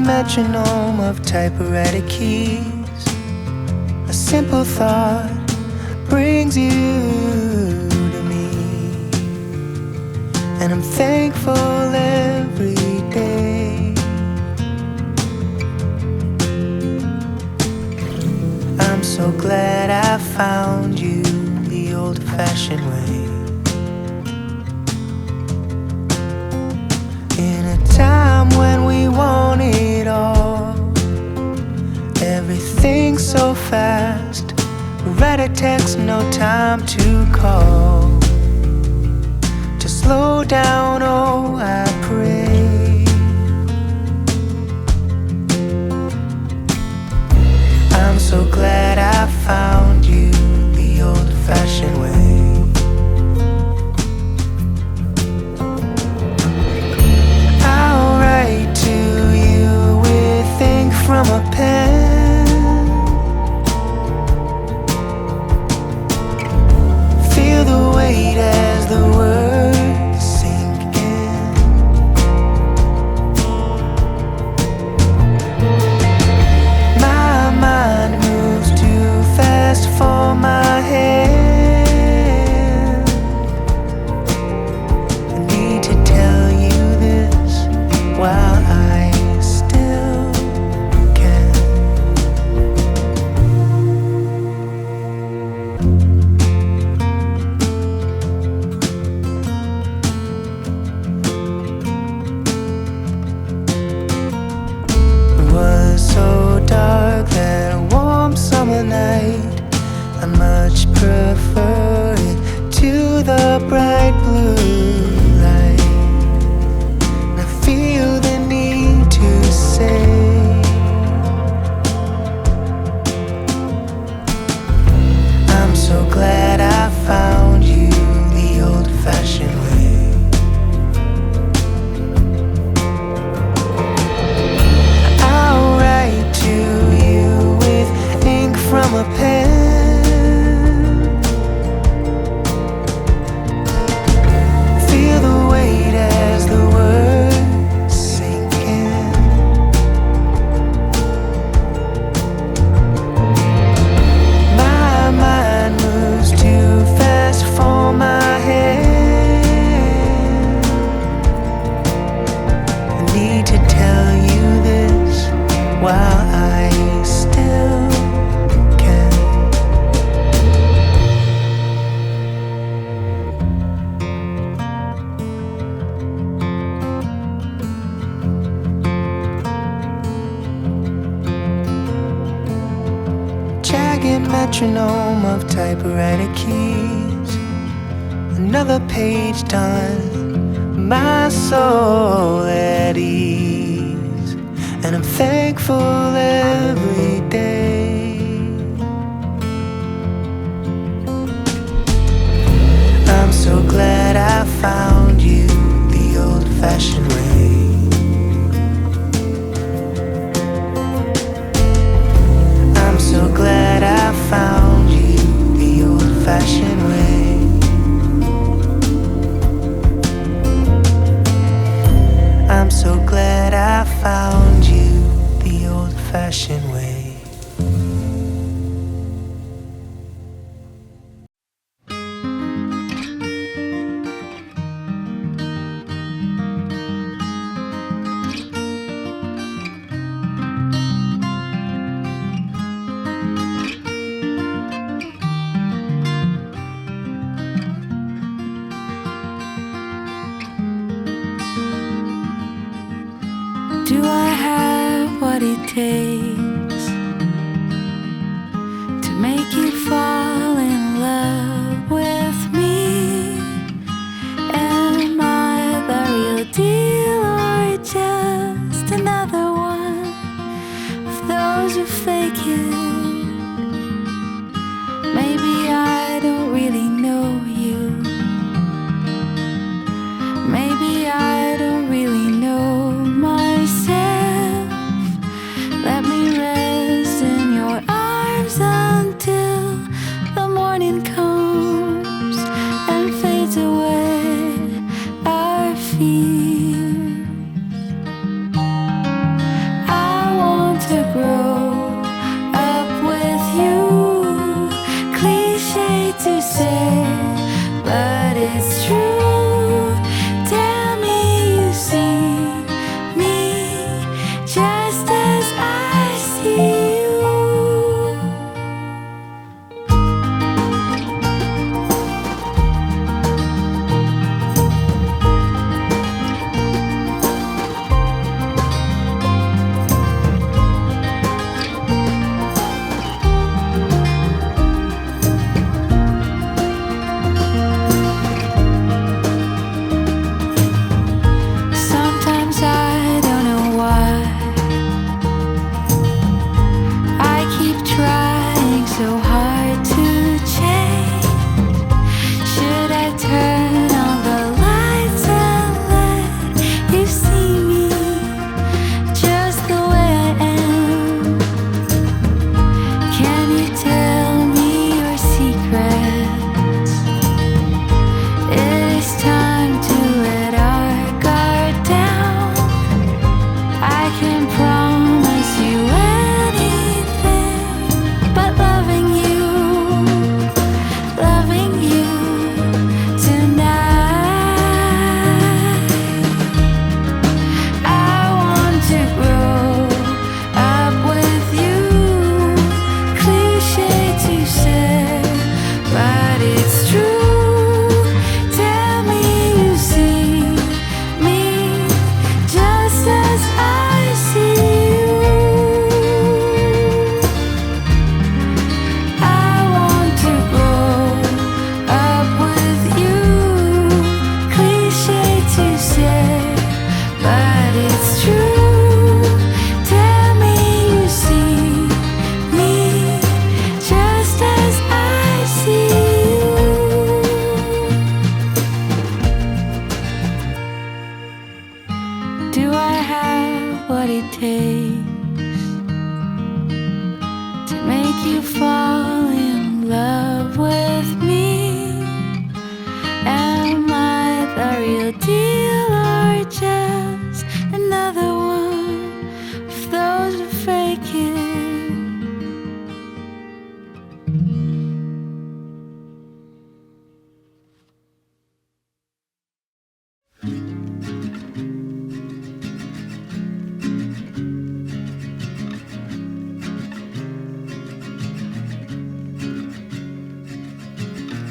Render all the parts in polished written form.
metronome of typewriter keys. A simple thought brings you to me, and I'm thankful every day. I'm so glad I found you the old-fashioned way. In a time when we want it all, everything's so fast. Write a text, no time to call. To slow down, oh, I pray. I'm so glad I found you the old-fashioned way. I'll write to you with ink from a pen. Feel the weight as the words sink in. My mind moves too fast for my hand. I need to tell you this while I still can. It was so dark that warm summer night. I much prefer it to the bright blue light. And I feel the need to say, I'm so glad I found you the old-fashioned way. I'll write to you with ink from a pen. Feel the weight as the words sink in. My mind moves too fast for my hand. I need to tell you this while I still can. Jagged metronome of typewriter keys. Another page done, my soul at ease. And I'm thankful every day. I'm so glad I found you the old-fashioned way. I'm so glad I found you the old-fashioned way. I'm so glad I found you the old-fashioned way.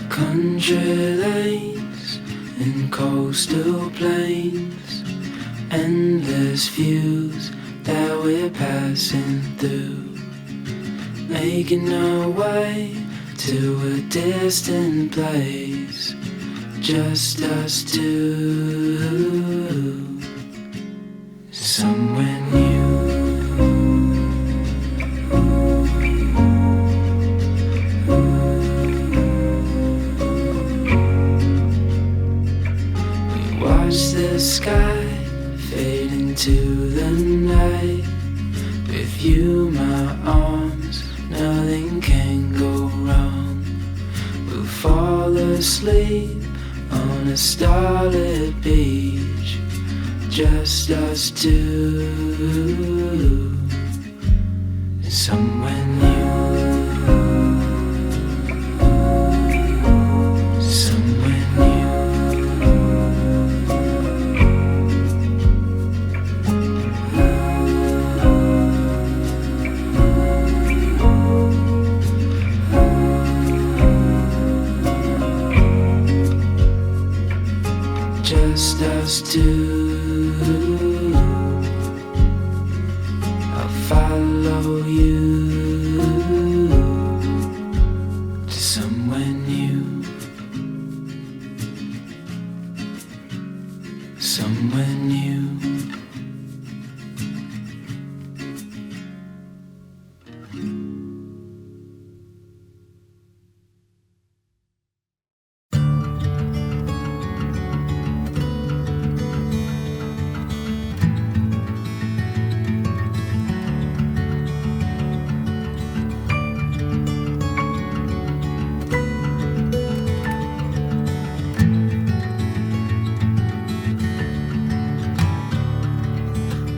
Country lanes and coastal plains, endless views that we're passing through, making our way to a distant place, just us two, somewhere new. Watch the sky fade into the night. With you, my arms, nothing can go wrong. We'll fall asleep on a starlit beach, just us two, somewhere new. Just us two, I'll follow you to somewhere new, somewhere new.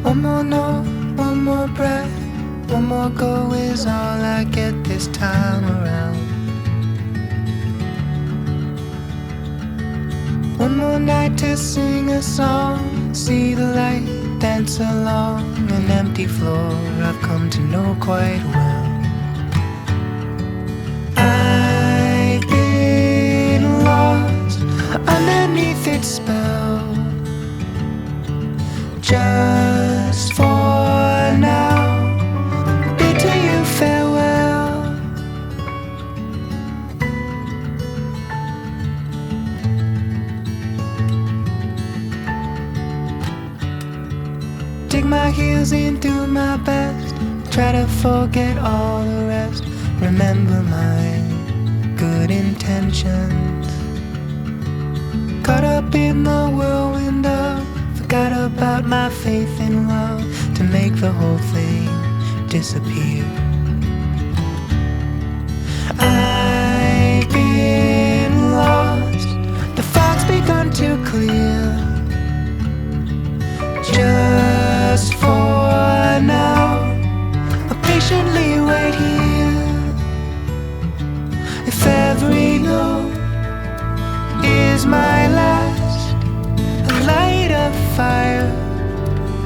One more note, one more breath, one more go is all I get this time around. One more night to sing a song, see the light dance along an empty floor I've come to know quite well. I've been lost underneath its spell, just for now, bid to you farewell. Dig my heels in, do my best, try to forget all the rest. Remember my good intentions, caught up in the whirlwind of, forgot about my faith in love to make the whole thing disappear. I've been lost, the fog's begun to clear, just for now, I'll patiently wait here. If every note is my last, light a fire,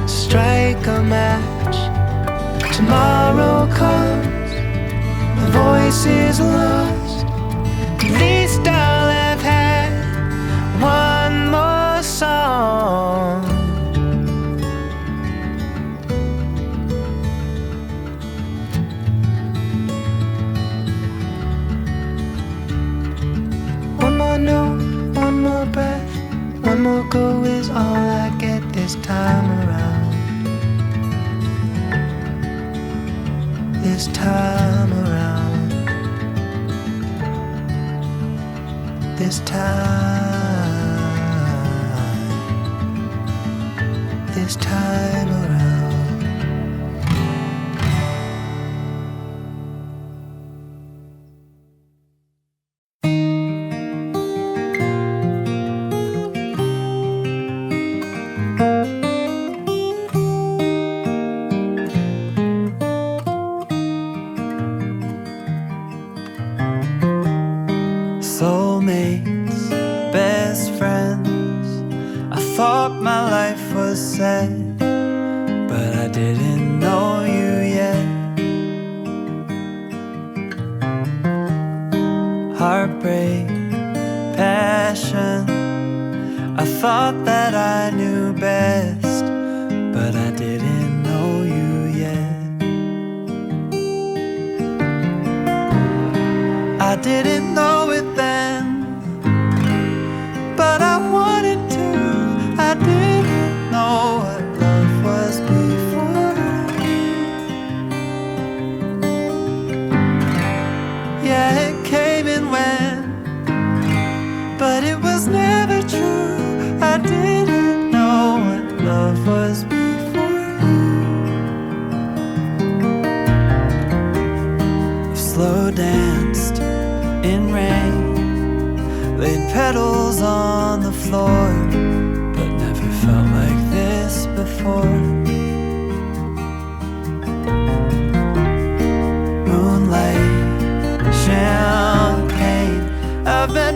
strike a match. Tomorrow comes, the voice is lost. At least I'll have had one more song. One more note, one more breath, one more go is all I get this time around. This time around. This time. This time around. soulmates, best friends. I thought my life was set, but I didn't know you yet. Heartbreak, passion, I thought that I knew best, but I didn't know you yet. I didn't know it then, but I wanted to. I didn't know what love was before. Yeah, it came and went, but it was never true. I didn't know what love was before you. I've slow danced in rain, laid petals on the floor, but never felt like this before. Moonlight, champagne, I've met